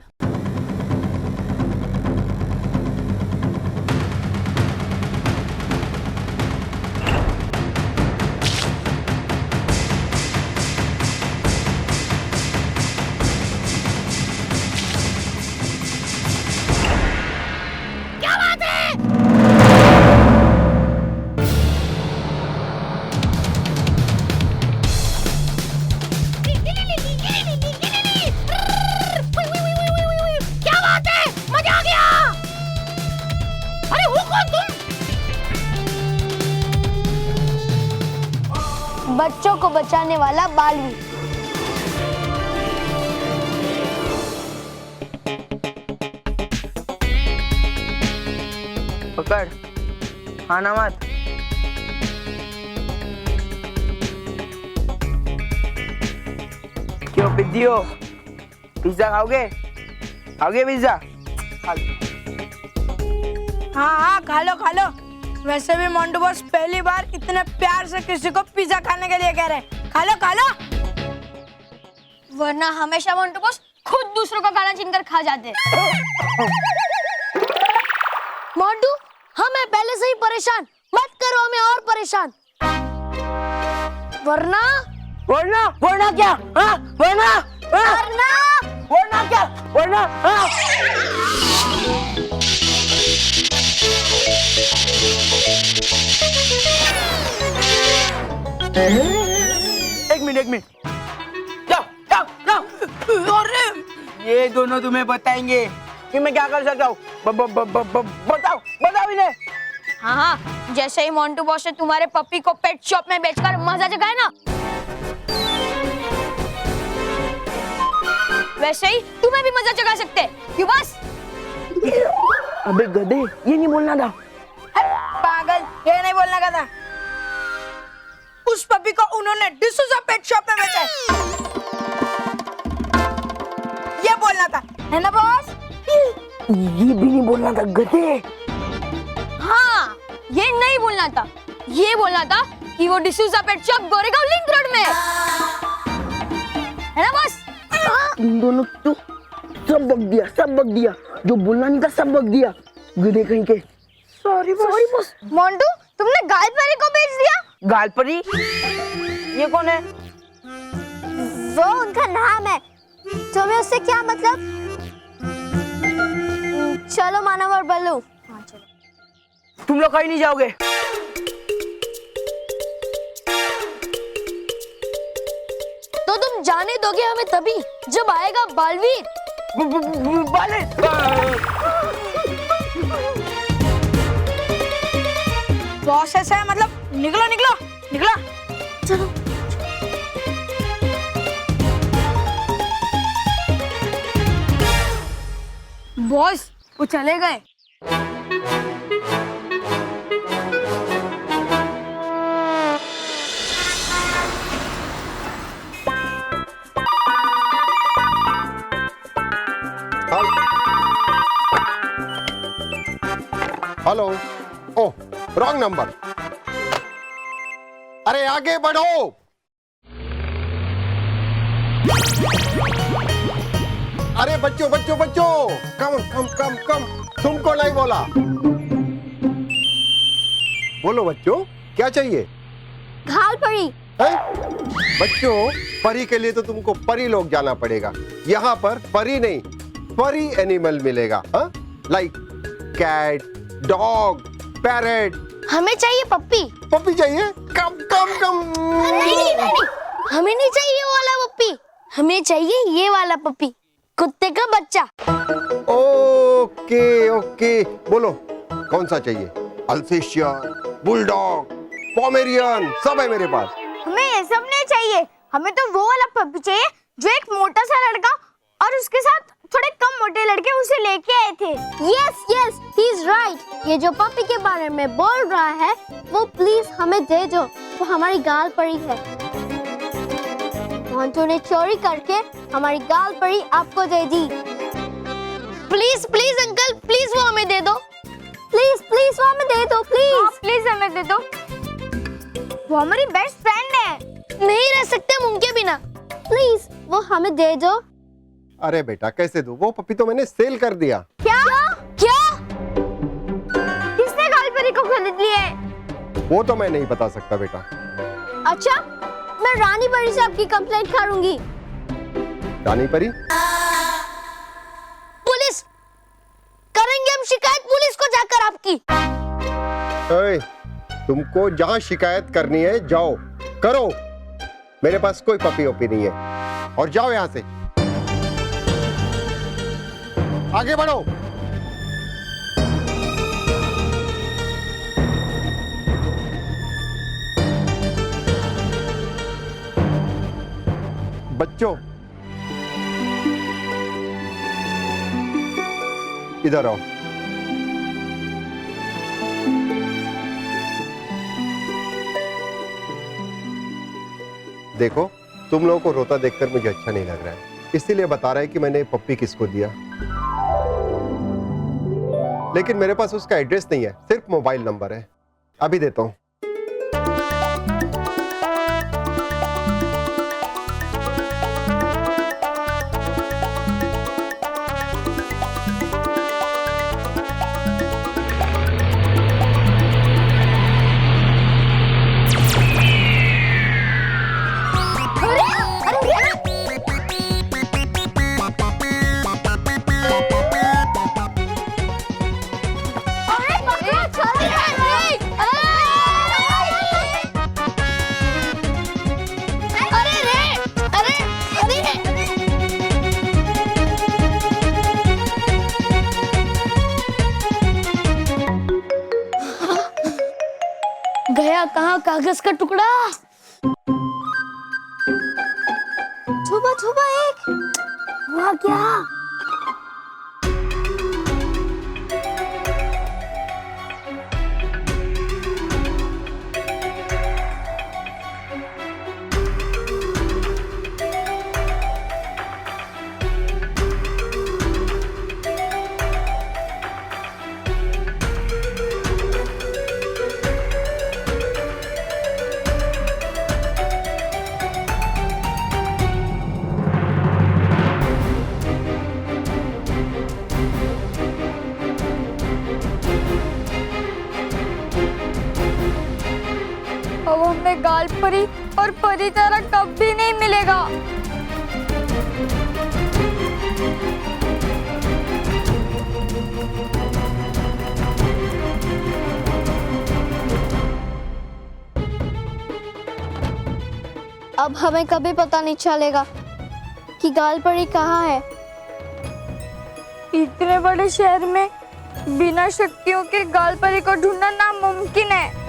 क्या बात है? क्या बात है? मजा आ गया। अरे हो कौन तुम? बच्चों को बचाने वाला बालवीर। पकड़, खाना मत। क्यों पिद्दियो, पिज्जा खाओगे? खाओगे पिज्जा? हाँ हाँ खा लो। वैसे भी मोंटू बॉस पहली बार इतने प्यार से किसी को पिज्जा खाने के लिए कह रहे हैं। खा लो। वरना हमेशा मोंटू बॉस खुद दूसरों का खाना छीनकर खा जाते। मोंटू, हम हैं पहले से ही परेशान, मत करो हमें और परेशान। वरना क्या? हाँ? वरना क्या? हाँ? एक मिनट। जाओ। ये दोनों तुम्हें बताएंगे कि मैं क्या कर सकता हूँ। बताओ इन्हें। हाँ, जैसे ही मोंटू बॉस ने तुम्हारे पप्पी को पेट शॉप में बेचकर मजा जगाया ना, वैसे ही तुम्हें भी मजा जगा सकते हैं। क्यों बस? अबे गधे, ये नहीं बोलना था। पागल, ये नहीं बोलना का था। उस पपी को उन्होंने डिसूजा पेट शॉप में बेचा है, ये बोलना था, है ना बॉस? ये भी नहीं बोलना था गधे। हाँ, ये नहीं बोलना था। ये बोलना था कि वो D'Souza pet shop Goregaon link road में है ना बॉस? इन दोनों तो सब बक दिया। जो बोलना नहीं था सब बक दिया। गधे कहीं के। Sorry boss. मोंटू, तुमने गायपरी को बेच दिया? गालपरी? ये कौन है? वो उनका नाम है। तुम्हें उससे क्या मतलब? चलो मानव और बल्लू। तुम लोग कहीं नहीं जाओगे। तो तुम जाने दोगे हमें तभी जब आएगा बालवीर। बॉस ऐसा है मतलब निकलो। चलो। बॉस, वो चले गए। हेलो। ओह, रॉन्ग नंबर। अरे आगे बढ़ो। अरे बच्चों, कम। तुमको नहीं बोला। बोलो बच्चों, क्या चाहिए? घालपरी। बच्चों, परी के लिए तो तुमको परी लोग जाना पड़ेगा। यहाँ पर परी नहीं, परी एनिमल मिलेगा। हाँ, लाइक कैट, डॉग, पैरेट। हमें चाहिए पप्पी चाहिए? कम। नहीं, हमें नहीं चाहिए वो वाला पप्पी, हमें चाहिए ये वाला पप्पी, कुत्ते का बच्चा। ओके। बोलो कौन सा चाहिए? अल्सेशियन, बुलडॉग, पोमेरियन, सब है मेरे पास। हमें ये सब नहीं चाहिए, हमें तो वो वाला पप्पी चाहिए जो एक मोटा सा लड़का और उसके साथ थोड़े कम मोटे लड़के उसे लेके आए थे। Yes, he is right. ये जो पप्पी के बारे में बोल रहा है वो प्लीज हमें दे दो, वो हमारी गाल परी है। मोंटू ने चोरी करके हमारी गाल परी आपको दे दी। प्लीज अंकल, प्लीज वो हमें दे दो। प्लीज वो हमें दे दो, प्लीज हमें दे दो। वो हमारी बेस्ट फ्रेंड है। नहीं रह सकते हम उनके बिना। प्लीज वो हमें दे दो। अरे बेटा कैसे दूं? वो पपी तो मैंने सेल कर दिया। क्या क्या? किसने गालपरी को खरीद लिया है? वो तो मैं नहीं बता सकता बेटा। अच्छा, मैं रानी परी से आपकी कंप्लेंट करूंगी। रानी परी? पुलिस करेंगे हम शिकायत पुलिस को जाकर आपकी। ओए, तुमको जहां शिकायत करनी है जाओ करो। मेरे पास कोई पपी ओपी नहीं है और जाओ यहां से। आगे बढ़ो। बच्चों इधर आओ। देखो, तुम लोगों को रोता देखकर मुझे अच्छा नहीं लग रहा है, इसीलिए बता रहा है कि मैंने पप्पी किसको दिया। लेकिन मेरे पास उसका एड्रेस नहीं है, सिर्फ मोबाइल नंबर है। अभी देता हूं। गया कहाँ कागज का टुकड़ा? छुपा छुपा एक हुआ क्या? अब हमें गालपरी और परितारा कब भी नहीं मिलेगा। अब हमें कभी पता नहीं चलेगा कि गालपरी कहाँ है। इतने बड़े शहर में बिना शक्तियों के गालपरी को ढूंढना नामुमकिन है।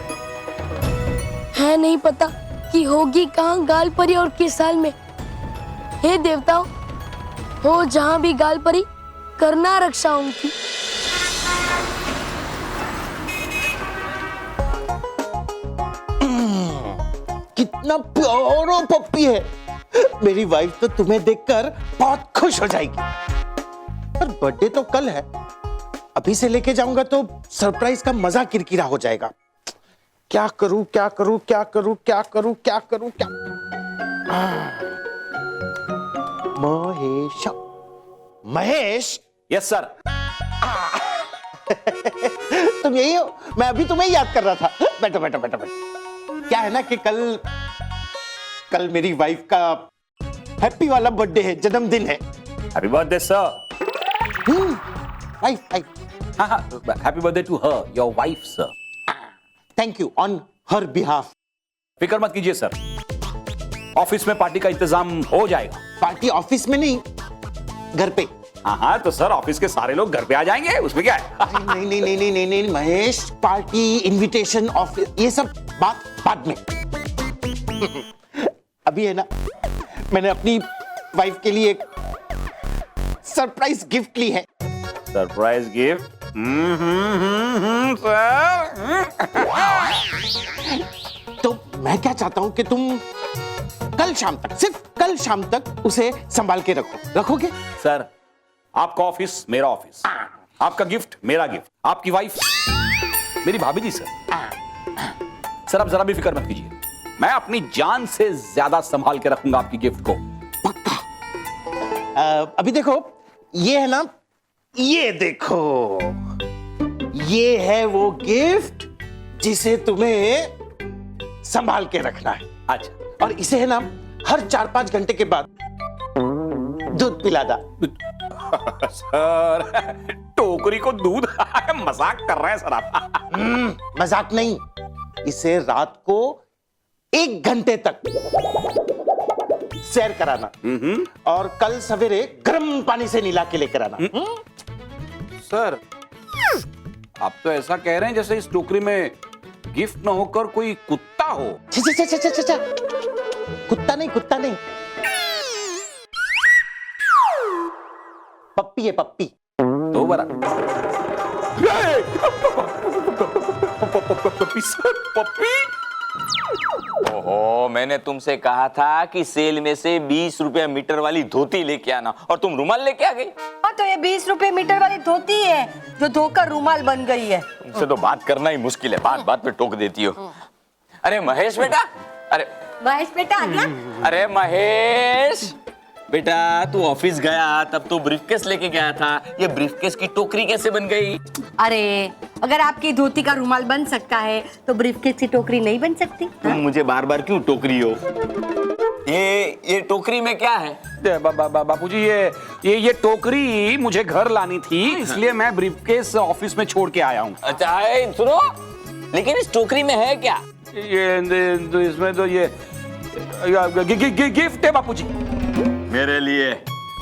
नहीं पता कि होगी कहाँ गालपरी और किस साल में। हे देवताओं, हो जहाँ भी गालपरी, करना रक्षा उनकी। कितना प्यारा पप्पी है। मेरी वाइफ तो तुम्हें देखकर बहुत खुश हो जाएगी। पर बर्थडे तो कल है, अभी से लेके जाऊंगा तो सरप्राइज का मजा किरकिरा हो जाएगा। क्या करूं क्या करूं क्या करूं क्या करूं क्या करूं क्या? महेश, महेश। Yes sir. तुम यही हो? मैं अभी तुम्हें याद कर रहा था। बैठो बैठो बैठो बैठो। क्या है ना कि कल मेरी वाइफ का हैप्पी वाला बर्थडे है, जन्मदिन है। Happy birthday sir. वाइफ हाँ हाँ, happy birthday to her, your wife sir. Thank you on her behalf. फिक्र मत कीजिए सर, ऑफिस में पार्टी का इंतजाम हो जाएगा। पार्टी ऑफिस में नहीं, घर पे। हाँ हाँ, तो सर ऑफिस के सारे लोग घर पे आ जाएंगे, उसमें क्या है? नहीं नहीं नहीं नहीं नहीं नहीं महेश, पार्टी, इनविटेशन, ऑफिस, ये सब बात बाद में। अभी है ना, मैंने अपनी वाइफ के लिए एक सरप्राइज गिफ्ट ली है। Surprise gift? तो मैं क्या चाहता हूं कि तुम कल शाम तक, सिर्फ कल शाम तक उसे संभाल के रखोगे? सर, आपका ऑफिस मेरा ऑफिस, आपका गिफ्ट मेरा गिफ्ट, आपकी वाइफ मेरी भाभी जी सर। सर आप जरा भी फिक्र मत कीजिए, मैं अपनी जान से ज्यादा संभाल के रखूंगा आपकी गिफ्ट को। अभी देखो, ये है ना, ये देखो, ये है वो गिफ्ट जिसे तुम्हें संभाल के रखना है। अच्छा। और इसे है ना हर 4-5 घंटे के बाद दूध पिलाना। सर, टोकरी को दूध मजाक कर रहे हैं सर आप। मजाक नहीं, इसे रात को 1 घंटे तक सैर कराना और कल सवेरे गर्म पानी से नहला के लेकर आना। सर, आप तो ऐसा कह रहे हैं जैसे इस टोकरी में गिफ्ट न होकर कोई कुत्ता हो। कुत्ता नहीं, कुत्ता नहीं, पप्पी है, पप्पी। तो बड़ा पप्पी। ओहो, मैंने तुमसे कहा था कि सेल में से 20 रुपए मीटर वाली धोती लेके आना, और तुम रुमाल लेके आ गई। हाँ, तो ये 20 रुपए मीटर वाली धोती है जो धोकर रुमाल बन गई है। तुमसे तो बात करना ही मुश्किल है, बात बात पे टोक देती हो। अरे महेश बेटा, अरे महेश बेटा आ गया। अरे महेश बेटा, तू ऑफिस गया तब तो ब्रीफकेस लेके गया था, ये ब्रीफकेस की टोकरी कैसे बन गई? अरे, अगर आपकी धोती का रुमाल बन सकता है तो ब्रीफकेस की टोकरी नहीं बन सकती? तुम मुझे बार बार क्यों टोकरी हो? ये टोकरी में क्या है? बापूजी, ये टोकरी मुझे घर लानी थी, इसलिए मैं ब्रीफकेस ऑफिस में छोड़ के आया हूँ। अच्छा, सुनो, लेकिन इस टोकरी में है क्या? इसमें तो ये गिफ्ट है बापूजी, मेरे लिए।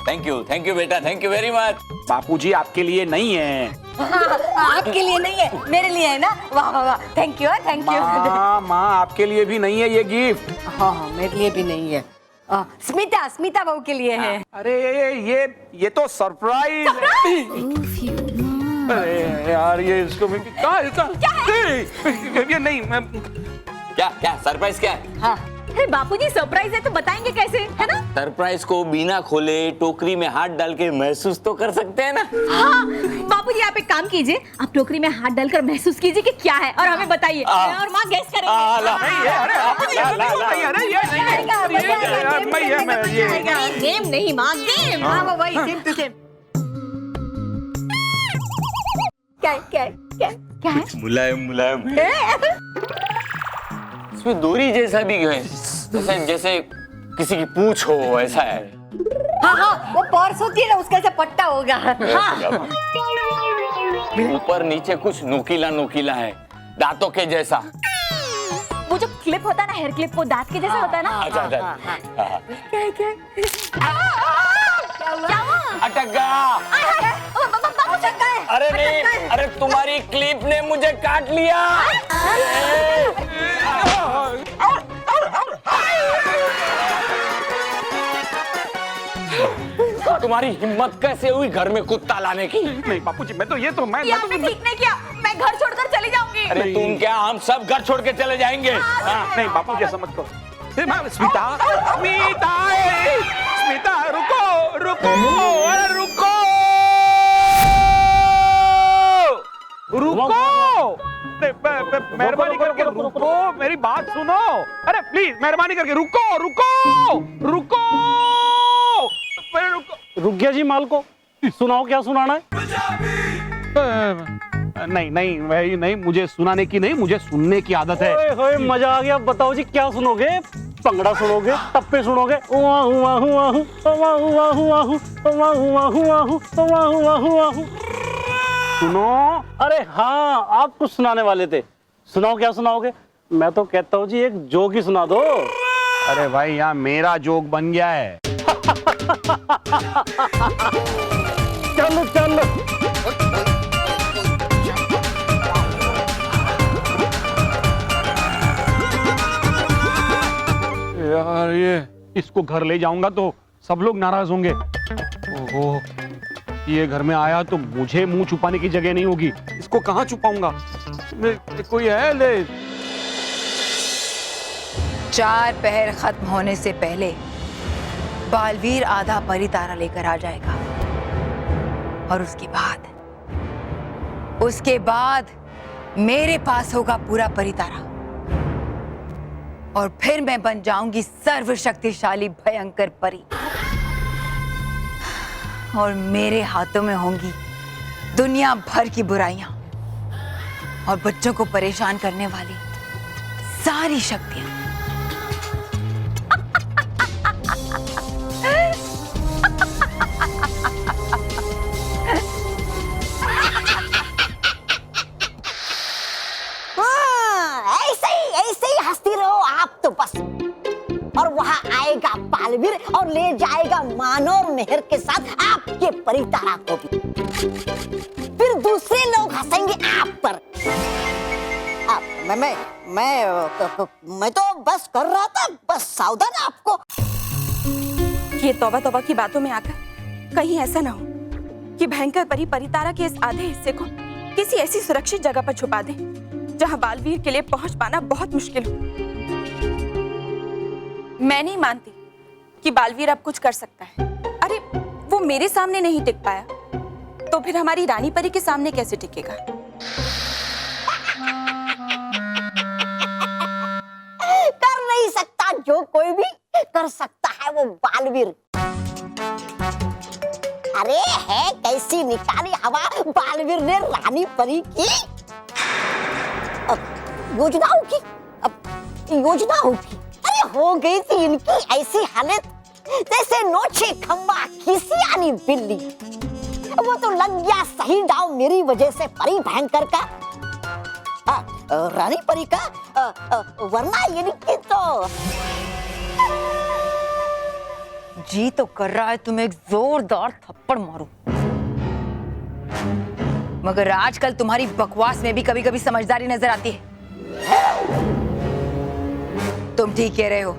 थैंक यू बेटा, थैंक यू वेरी मच। बापूजी, आपके लिए नहीं है। आपके लिए नहीं है, मेरे लिए है ना। वाह वाह वाह, थैंक यू, थैंक यू। माँ, आपके लिए भी नहीं है ये गिफ्ट। हाँ, मेरे लिए भी नहीं है। स्मिता बहू के लिए है। अरे ये तो सरप्राइज है। अरे यार, ये इसको मैं ये नहीं, मैं क्या सरप्राइज क्या है? हाँ, अरे बापूजी, सरप्राइज है तो बताएंगे कैसे, है ना? सरप्राइज को बिना खोले टोकरी में हाथ डाल के महसूस तो कर सकते हैं ना। हाँ, बापूजी आप एक काम कीजिए, आप टोकरी में हाथ डालकर महसूस कीजिए कि क्या है और हमें बताइए, और माँ गैस करेंगे। गेम नहीं माँ, गेम। हाँ, वही सेम टू सेम। क्या है? मुलायम है। इसमें डोरी जैसा भी है, जैसे किसी की पूंछ हो, ऐसा है। हाँ, वो पर्स होती है ना, उसका ऐसा पट्टा होगा। हाँ। ऊपर नीचे कुछ नोकीला है, दांतों के जैसा। वो जो क्लिप होता है ना, हेयर क्लिप, वो दांत के जैसा होता है ना। अच्छा। क्या हुआ? अटक गया। अरे नहीं, अरे तुम्हारी क्लिप ने मुझे काट लिया। तुम्हारी हिम्मत कैसे हुई घर में कुत्ता लाने की? नहीं बापूजी, मैं ठीक नहीं किया, मैं घर छोड़कर चली जाऊंगी। अरे तुम क्या, हम सब घर छोड़ के चले जाएंगे। नहीं बापूजी, ऐसा मत करो। स्मिता, रुको, अरे रुको, मेहरबानी करके रुको, मेरी बात सुनो। अरे प्लीज, मेहरबानी करके रुको। रुक गया जी, माल को सुनाओ, क्या सुनाना है? नहीं, मुझे सुनाने की नहीं, मुझे सुनने की आदत है। ओए, मजा आ गया। बताओ जी, क्या सुनोगे? पंगड़ा सुनोगे? टप्पे सुनोगे? सुनो। अरे हाँ, आप कुछ सुनाने वाले थे, सुनाओ, क्या सुनाओगे? मैं तो कहता हूँ जी, एक जोक ही सुना दो। अरे भाई, यहाँ मेरा जोक बन गया है। चलो। यार, ये इसको घर ले जाऊंगा तो सब लोग नाराज होंगे। ओहो, ये घर में आया तो मुझे मुंह छुपाने की जगह नहीं होगी। इसको कहाँ छुपाऊंगा? कोई है ले? 4 पहर खत्म होने से पहले बालवीर आधा परितारा लेकर आ जाएगा, और उसके बाद मेरे पास होगा पूरा परितारा। और फिर मैं बन जाऊंगी सर्वशक्तिशाली भयंकर परी, और मेरे हाथों में होंगी दुनिया भर की बुराइयां और बच्चों को परेशान करने वाली सारी शक्तियां। ऐसे ही हंसती रहो आप तो बस। और वहां आएगा बालवीर और ले जाएगा मानव मेहर के साथ आपके परितारा को भी। फिर दूसरे लोग हंसेंगे आप पर। मैं तो बस कर रहा था, बस सावधान आपको। ये तौबा तौबा की बातों में आकर कहीं ऐसा ना हो कि भयंकर परी परितारा के इस आधे हिस्से को किसी ऐसी सुरक्षित जगह पर छुपा दे जहां बालवीर के लिए पहुंच पाना बहुत मुश्किल हो। मैं नहीं मानती कि बालवीर अब कुछ कर सकता है। अरे वो मेरे सामने नहीं टिक पाया तो फिर हमारी रानी परी के सामने कैसे टिकेगा? कर नहीं सकता जो कोई भी कर सकता है वो बालवीर। अरे है कैसी निकाली हवा बालवीर ने रानी परी की। योजना होगी। अरे हो गई थी इनकी ऐसी हालत जैसे नोचे खंबा खिसियानी बिल्ली। वो तो लग गया सही दाव मेरी वजह से परी भयंकर का, रानी परी का, वरना इनकी तो जी तो कर रहा है तुम्हें एक जोरदार थप्पड़ मारूं, मगर आजकल तुम्हारी बकवास में भी कभी कभी समझदारी नजर आती है। तुम ठीक कह रहे हो,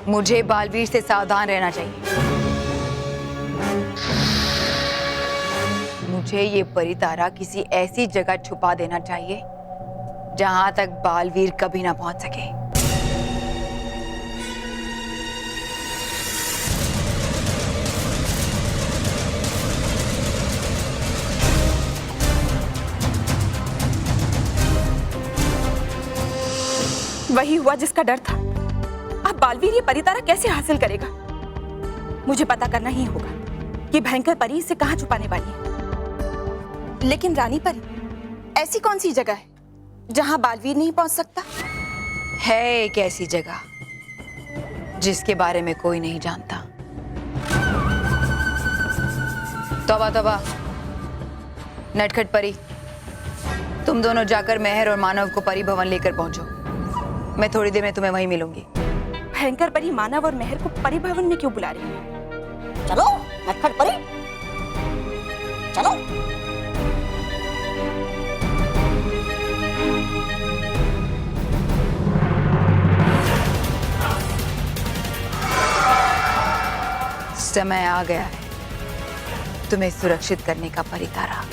मुझे बालवीर से सावधान रहना चाहिए। मुझे ये परितारा किसी ऐसी जगह छुपा देना चाहिए जहां तक बालवीर कभी ना पहुंच सके। वही हुआ जिसका डर था। अब बालवीर ये परितारा कैसे हासिल करेगा? मुझे पता करना ही होगा कि भयंकर परी इसे कहां छुपाने वाली है। लेकिन रानी परी, ऐसी कौन सी जगह है जहां बालवीर नहीं पहुंच सकता? है एक ऐसी जगह जिसके बारे में कोई नहीं जानता। तौबा तौबा, नटखट परी, तुम दोनों जाकर मेहर और मानव को परी भवन लेकर पहुंचो। मैं थोड़ी देर में तुम्हें वहीं मिलूंगी। भयंकर परी मानव और मेहर को परी भवन में क्यों बुला रही है? चलो नटखट परी, चलो। समय आ गया है तुम्हें सुरक्षित करने का परितारा।